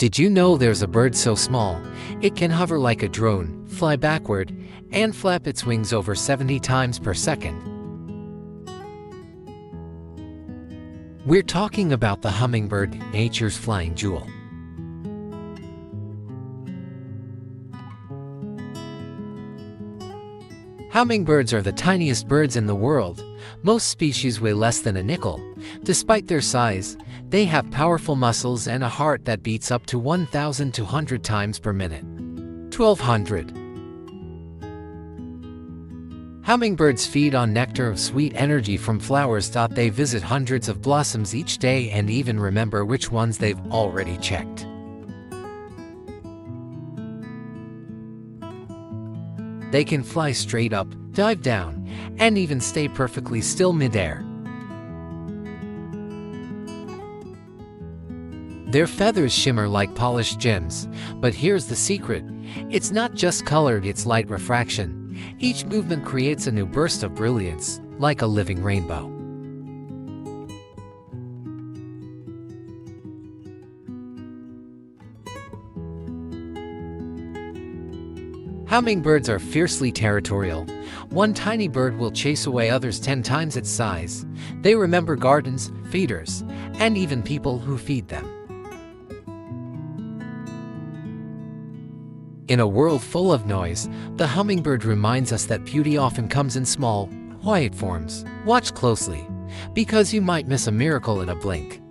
Did you know there's a bird so small, it can hover like a drone, fly backward, and flap its wings over 70 times per second? We're talking about the hummingbird, nature's flying jewel. Hummingbirds are the tiniest birds in the world. Most species weigh less than a nickel. Despite their size, they have powerful muscles and a heart that beats up to 1,200 times per minute. 1,200. Hummingbirds feed on nectar of sweet energy from flowers. They visit hundreds of blossoms each day and even remember which ones they've already checked. They can fly straight up, dive down, and even stay perfectly still mid-air. Their feathers shimmer like polished gems, but here's the secret. It's not just colored, it's light refraction. Each movement creates a new burst of brilliance, like a living rainbow. Hummingbirds are fiercely territorial. One tiny bird will chase away others 10 times its size. They remember gardens, feeders, and even people who feed them. In a world full of noise, the hummingbird reminds us that beauty often comes in small, quiet forms. Watch closely, because you might miss a miracle in a blink.